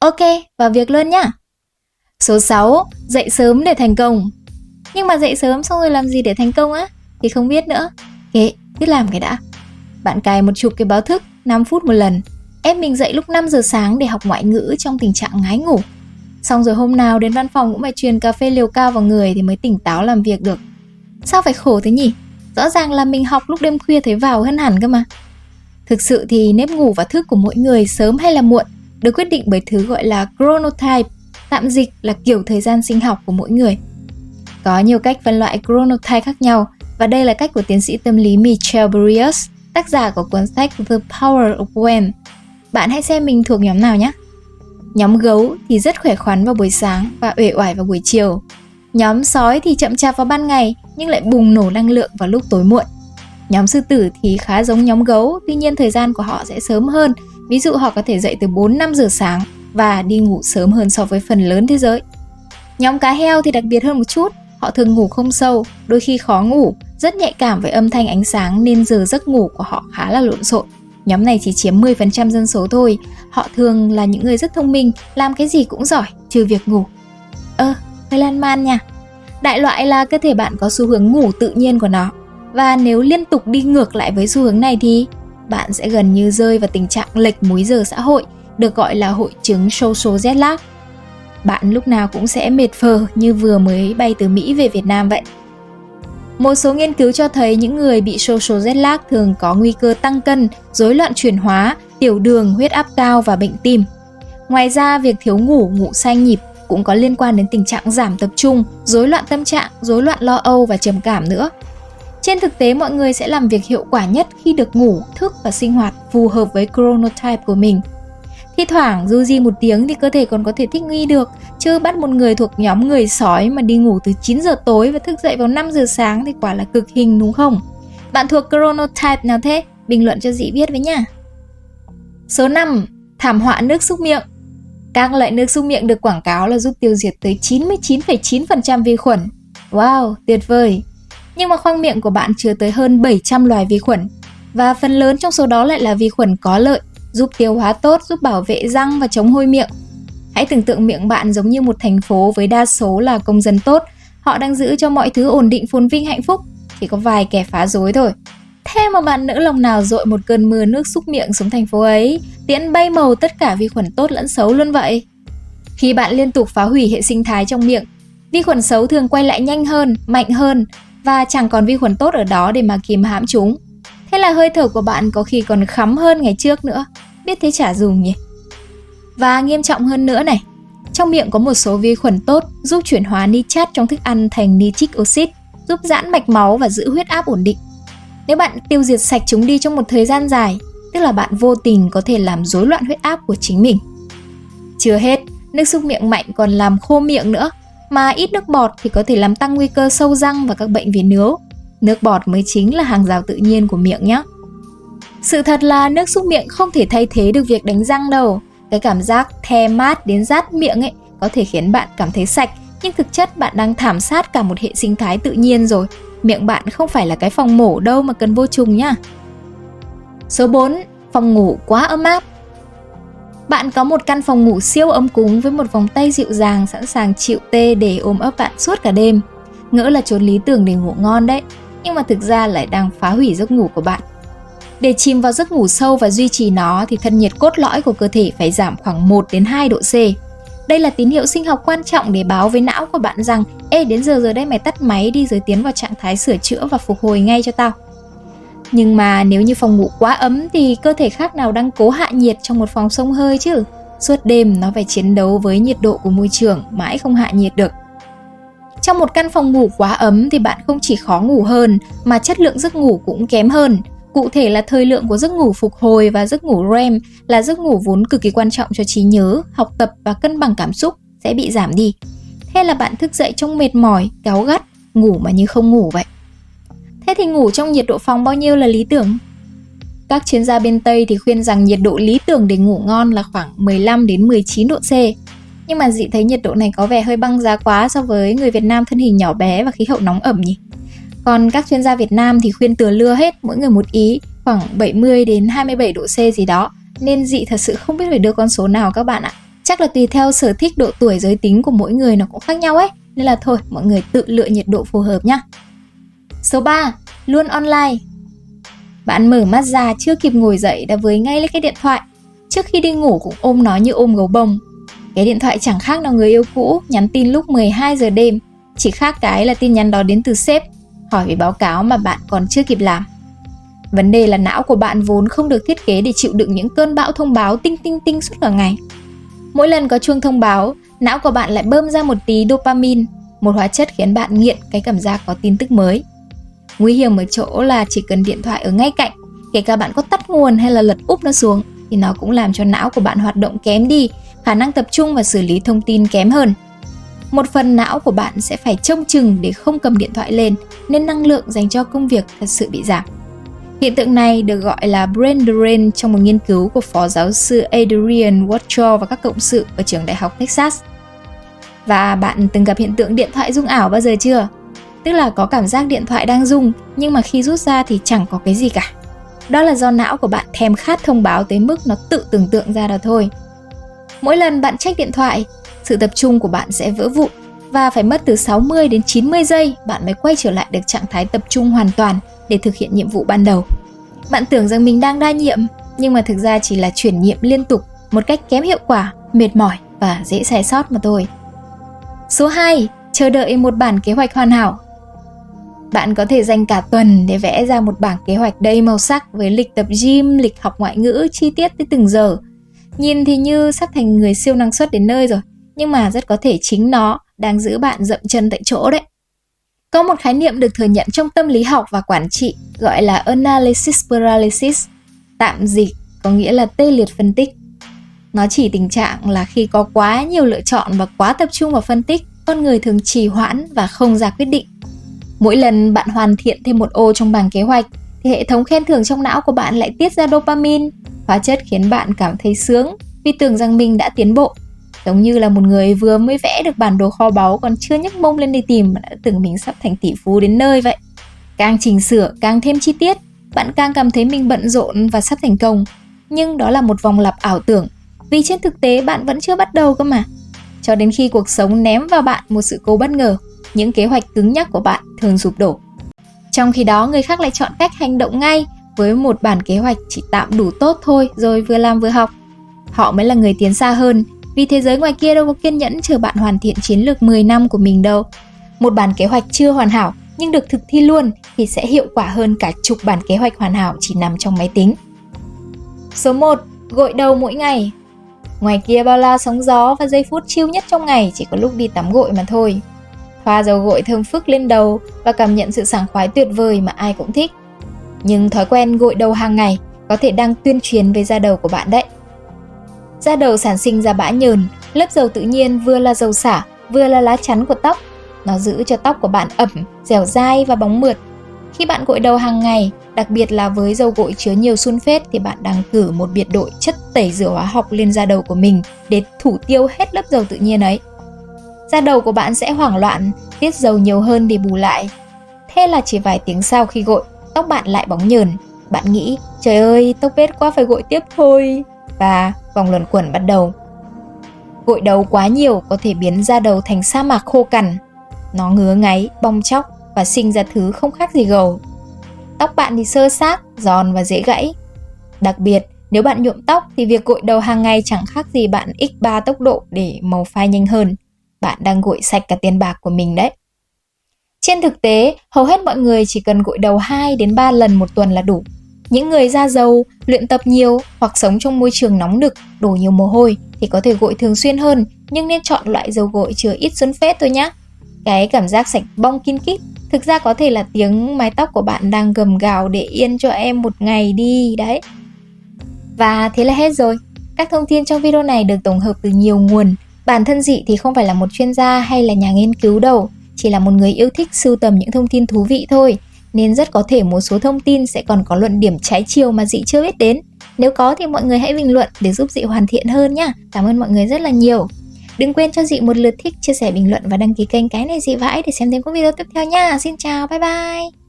Ok, vào việc luôn nhá. Số 6, dậy sớm để thành công. Nhưng mà dậy sớm xong rồi làm gì để thành công á? Thì không biết nữa. Kệ, cứ làm cái đã. Bạn cài một chục cái báo thức 5 phút một lần, ép mình dậy lúc 5 giờ sáng để học ngoại ngữ trong tình trạng ngái ngủ. Xong rồi hôm nào đến văn phòng cũng phải truyền cà phê liều cao vào người thì mới tỉnh táo làm việc được. Sao phải khổ thế nhỉ? Rõ ràng là mình học lúc đêm khuya thấy vào hơn hẳn cơ mà. Thực sự thì nếp ngủ và thức của mỗi người sớm hay là muộn được quyết định bởi thứ gọi là chronotype, tạm dịch là kiểu thời gian sinh học của mỗi người. Có nhiều cách phân loại chronotype khác nhau, và đây là cách của tiến sĩ tâm lý Michel Bourdias, tác giả của cuốn sách The Power of When. Bạn hãy xem mình thuộc nhóm nào nhé. Nhóm gấu thì rất khỏe khoắn vào buổi sáng và uể oải vào buổi chiều. Nhóm sói thì chậm chạp vào ban ngày nhưng lại bùng nổ năng lượng vào lúc tối muộn. Nhóm sư tử thì khá giống nhóm gấu, tuy nhiên thời gian của họ sẽ sớm hơn. Ví dụ họ có thể dậy từ 4-5 giờ sáng và đi ngủ sớm hơn so với phần lớn thế giới. Nhóm cá heo thì đặc biệt hơn một chút. Họ thường ngủ không sâu, đôi khi khó ngủ, rất nhạy cảm với âm thanh ánh sáng nên giờ giấc ngủ của họ khá là lộn xộn. Nhóm này chỉ chiếm 10% dân số thôi. Họ thường là những người rất thông minh, làm cái gì cũng giỏi, trừ việc ngủ. Hơi lan man nha. Đại loại là cơ thể bạn có xu hướng ngủ tự nhiên của nó. Và nếu liên tục đi ngược lại với xu hướng này thì bạn sẽ gần như rơi vào tình trạng lệch múi giờ xã hội, được gọi là hội chứng social jet lag. Bạn lúc nào cũng sẽ mệt phờ như vừa mới bay từ Mỹ về Việt Nam vậy. Một số nghiên cứu cho thấy những người bị social jet lag thường có nguy cơ tăng cân, rối loạn chuyển hóa, tiểu đường, huyết áp cao và bệnh tim. Ngoài ra, việc thiếu ngủ, ngủ sai nhịp cũng có liên quan đến tình trạng giảm tập trung, rối loạn tâm trạng, rối loạn lo âu và trầm cảm nữa. Trên thực tế, mọi người sẽ làm việc hiệu quả nhất khi được ngủ, thức và sinh hoạt phù hợp với chronotype của mình. Thi thoảng du di một tiếng thì cơ thể còn có thể thích nghi được, chứ bắt một người thuộc nhóm người sói mà đi ngủ từ 9 giờ tối và thức dậy vào 5 giờ sáng thì quả là cực hình đúng không? Bạn thuộc chronotype nào thế? Bình luận cho Dĩ biết với nha. Số 5. Thảm họa nước súc miệng. Các loại nước súc miệng được quảng cáo là giúp tiêu diệt tới 99,9% vi khuẩn. Wow, tuyệt vời! Nhưng mà khoang miệng của bạn chứa tới hơn 700 loài vi khuẩn, và phần lớn trong số đó lại là vi khuẩn có lợi, giúp tiêu hóa tốt, giúp bảo vệ răng và chống hôi miệng. Hãy tưởng tượng miệng bạn giống như một thành phố với đa số là công dân tốt. Họ đang giữ cho mọi thứ ổn định, phồn vinh, hạnh phúc. Chỉ có vài kẻ phá rối thôi. Thế mà bạn nỡ lòng nào dội một cơn mưa nước súc miệng xuống thành phố ấy, tiễn bay màu tất cả vi khuẩn tốt lẫn xấu luôn vậy. Khi bạn liên tục phá hủy hệ sinh thái trong miệng, vi khuẩn xấu thường quay lại nhanh hơn, mạnh hơn, và chẳng còn vi khuẩn tốt ở đó để mà kìm hãm chúng. Thế là hơi thở của bạn có khi còn khắm hơn ngày trước nữa. Biết thế chả dùng nhỉ. Và nghiêm trọng hơn nữa này, trong miệng có một số vi khuẩn tốt giúp chuyển hóa nitrat trong thức ăn thành nitric oxide, giúp giãn mạch máu và giữ huyết áp ổn định. Nếu bạn tiêu diệt sạch chúng đi trong một thời gian dài, tức là bạn vô tình có thể làm rối loạn huyết áp của chính mình. Chưa hết, nước súc miệng mạnh còn làm khô miệng nữa, mà ít nước bọt thì có thể làm tăng nguy cơ sâu răng và các bệnh về nướu. Nước bọt mới chính là hàng rào tự nhiên của miệng nhé. Sự thật là nước súc miệng không thể thay thế được việc đánh răng đâu. Cái cảm giác the mát đến rát miệng ấy có thể khiến bạn cảm thấy sạch, nhưng thực chất bạn đang thảm sát cả một hệ sinh thái tự nhiên rồi. Miệng bạn không phải là cái phòng mổ đâu mà cần vô trùng nhá. Số 4. Phòng ngủ quá ấm áp. Bạn có một căn phòng ngủ siêu ấm cúng với một vòng tay dịu dàng sẵn sàng chịu tê để ôm ấp bạn suốt cả đêm. Ngỡ là chốn lý tưởng để ngủ ngon đấy, nhưng mà thực ra lại đang phá hủy giấc ngủ của bạn. Để chìm vào giấc ngủ sâu và duy trì nó thì thân nhiệt cốt lõi của cơ thể phải giảm khoảng 1-2 độ C. Đây là tín hiệu sinh học quan trọng để báo với não của bạn rằng ê, đến giờ rồi đây, mày tắt máy đi rồi tiến vào trạng thái sửa chữa và phục hồi ngay cho tao. Nhưng mà nếu như phòng ngủ quá ấm thì cơ thể khác nào đang cố hạ nhiệt trong một phòng xông hơi chứ. Suốt đêm nó phải chiến đấu với nhiệt độ của môi trường, mãi không hạ nhiệt được. Trong một căn phòng ngủ quá ấm thì bạn không chỉ khó ngủ hơn mà chất lượng giấc ngủ cũng kém hơn. Cụ thể là thời lượng của giấc ngủ phục hồi và giấc ngủ REM là giấc ngủ vốn cực kỳ quan trọng cho trí nhớ, học tập và cân bằng cảm xúc sẽ bị giảm đi. Thế là bạn thức dậy trông mệt mỏi, cáu gắt, ngủ mà như không ngủ vậy. Thế thì ngủ trong nhiệt độ phòng bao nhiêu là lý tưởng? Các chuyên gia bên Tây thì khuyên rằng nhiệt độ lý tưởng để ngủ ngon là khoảng 15-19 độ C. Nhưng mà Dị thấy nhiệt độ này có vẻ hơi băng giá quá so với người Việt Nam thân hình nhỏ bé và khí hậu nóng ẩm nhỉ. Còn các chuyên gia Việt Nam thì khuyên từa lưa hết, mỗi người một ý, khoảng 70-27 độ C gì đó. Nên Dị thật sự không biết phải đưa con số nào các bạn ạ. Chắc là tùy theo sở thích, độ tuổi, giới tính của mỗi người nó cũng khác nhau ấy. Nên là thôi, mọi người tự lựa nhiệt độ phù hợp nhá. Số 3. Luôn online. Bạn mở mắt ra chưa kịp ngồi dậy đã với ngay lấy cái điện thoại. Trước khi đi ngủ cũng ôm nó như ôm gấu bông. Cái điện thoại chẳng khác nào người yêu cũ nhắn tin lúc 12 giờ đêm. Chỉ khác cái là tin nhắn đó đến từ sếp, hỏi về báo cáo mà bạn còn chưa kịp làm. Vấn đề là não của bạn vốn không được thiết kế để chịu đựng những cơn bão thông báo tinh tinh tinh suốt cả ngày. Mỗi lần có chuông thông báo, não của bạn lại bơm ra một tí dopamine, một hóa chất khiến bạn nghiện cái cảm giác có tin tức mới. Nguy hiểm ở chỗ là chỉ cần điện thoại ở ngay cạnh, kể cả bạn có tắt nguồn hay là lật úp nó xuống, thì nó cũng làm cho não của bạn hoạt động kém đi, khả năng tập trung và xử lý thông tin kém hơn. Một phần não của bạn sẽ phải trông chừng để không cầm điện thoại lên, nên năng lượng dành cho công việc thật sự bị giảm. Hiện tượng này được gọi là brain drain trong một nghiên cứu của phó giáo sư Adrian Wachter và các cộng sự ở trường đại học Texas. Và bạn từng gặp hiện tượng điện thoại rung ảo bao giờ chưa? Tức là có cảm giác điện thoại đang rung, nhưng mà khi rút ra thì chẳng có cái gì cả. Đó là do não của bạn thèm khát thông báo tới mức nó tự tưởng tượng ra đó thôi. Mỗi lần bạn check điện thoại, sự tập trung của bạn sẽ vỡ vụn và phải mất từ 60 đến 90 giây bạn mới quay trở lại được trạng thái tập trung hoàn toàn để thực hiện nhiệm vụ ban đầu. Bạn tưởng rằng mình đang đa nhiệm, nhưng mà thực ra chỉ là chuyển nhiệm liên tục một cách kém hiệu quả, mệt mỏi và dễ sai sót mà thôi. Số 2. Chờ đợi một bản kế hoạch hoàn hảo. Bạn có thể dành cả tuần để vẽ ra một bảng kế hoạch đầy màu sắc với lịch tập gym, lịch học ngoại ngữ chi tiết tới từng giờ. Nhìn thì như sắp thành người siêu năng suất đến nơi rồi, nhưng mà rất có thể chính nó đang giữ bạn dậm chân tại chỗ đấy. Có một khái niệm được thừa nhận trong tâm lý học và quản trị gọi là analysis paralysis, tạm dịch có nghĩa là tê liệt phân tích. Nó chỉ tình trạng là khi có quá nhiều lựa chọn và quá tập trung vào phân tích, con người thường trì hoãn và không ra quyết định. Mỗi lần bạn hoàn thiện thêm một ô trong bảng kế hoạch thì hệ thống khen thưởng trong não của bạn lại tiết ra dopamine, hóa chất khiến bạn cảm thấy sướng vì tưởng rằng mình đã tiến bộ. Giống như là một người vừa mới vẽ được bản đồ kho báu còn chưa nhấc mông lên đi tìm mà đã tưởng mình sắp thành tỷ phú đến nơi vậy. Càng chỉnh sửa, càng thêm chi tiết, bạn càng cảm thấy mình bận rộn và sắp thành công. Nhưng đó là một vòng lặp ảo tưởng, vì trên thực tế bạn vẫn chưa bắt đầu cơ mà. Cho đến khi cuộc sống ném vào bạn một sự cố bất ngờ, những kế hoạch cứng nhắc của bạn thường sụp đổ. Trong khi đó, người khác lại chọn cách hành động ngay với một bản kế hoạch chỉ tạm đủ tốt thôi rồi vừa làm vừa học. Họ mới là người tiến xa hơn, vì thế giới ngoài kia đâu có kiên nhẫn chờ bạn hoàn thiện chiến lược 10 năm của mình đâu. Một bản kế hoạch chưa hoàn hảo nhưng được thực thi luôn thì sẽ hiệu quả hơn cả chục bản kế hoạch hoàn hảo chỉ nằm trong máy tính. Số 1. Gội đầu mỗi ngày. Ngoài kia bao la sóng gió và giây phút chill nhất trong ngày chỉ có lúc đi tắm gội mà thôi. Thoa dầu gội thơm phức lên đầu và cảm nhận sự sảng khoái tuyệt vời mà ai cũng thích. Nhưng thói quen gội đầu hàng ngày có thể đang tuyên truyền về da đầu của bạn đấy. Da đầu sản sinh ra bã nhờn, lớp dầu tự nhiên vừa là dầu xả, vừa là lá chắn của tóc. Nó giữ cho tóc của bạn ẩm, dẻo dai và bóng mượt. Khi bạn gội đầu hàng ngày, đặc biệt là với dầu gội chứa nhiều sunfate thì bạn đang cử một biệt đội chất tẩy rửa hóa học lên da đầu của mình để thủ tiêu hết lớp dầu tự nhiên ấy. Da đầu của bạn sẽ hoảng loạn, tiết dầu nhiều hơn để bù lại. Thế là chỉ vài tiếng sau khi gội, tóc bạn lại bóng nhờn. Bạn nghĩ, trời ơi, tóc bết quá phải gội tiếp thôi. Và vòng luẩn quẩn bắt đầu. Gội đầu quá nhiều có thể biến da đầu thành sa mạc khô cằn. Nó ngứa ngáy, bong tróc và sinh ra thứ không khác gì gầu. Tóc bạn thì xơ xác, giòn và dễ gãy. Đặc biệt, nếu bạn nhuộm tóc thì việc gội đầu hàng ngày chẳng khác gì bạn x3 tốc độ để màu phai nhanh hơn. Bạn đang gội sạch cả tiền bạc của mình đấy. Trên thực tế, hầu hết mọi người chỉ cần gội đầu 2 đến 3 lần một tuần là đủ. Những người da dầu, luyện tập nhiều hoặc sống trong môi trường nóng nực, đổ nhiều mồ hôi thì có thể gội thường xuyên hơn, nhưng nên chọn loại dầu gội chứa ít sunfate thôi nhé. Cái cảm giác sạch bong kin kít thực ra có thể là tiếng mái tóc của bạn đang gầm gào để yên cho em một ngày đi đấy. Và thế là hết rồi. Các thông tin trong video này được tổng hợp từ nhiều nguồn. Bản thân Dị thì không phải là một chuyên gia hay là nhà nghiên cứu đâu, chỉ là một người yêu thích sưu tầm những thông tin thú vị thôi, nên rất có thể một số thông tin sẽ còn có luận điểm trái chiều mà Dị chưa biết đến. Nếu có thì mọi người hãy bình luận để giúp Dị hoàn thiện hơn nhá. Cảm ơn mọi người rất là nhiều. Đừng quên cho Dị một lượt thích, chia sẻ, bình luận và đăng ký kênh Cái Này Dị Vãi để xem thêm các video tiếp theo nha. Xin chào, bye bye.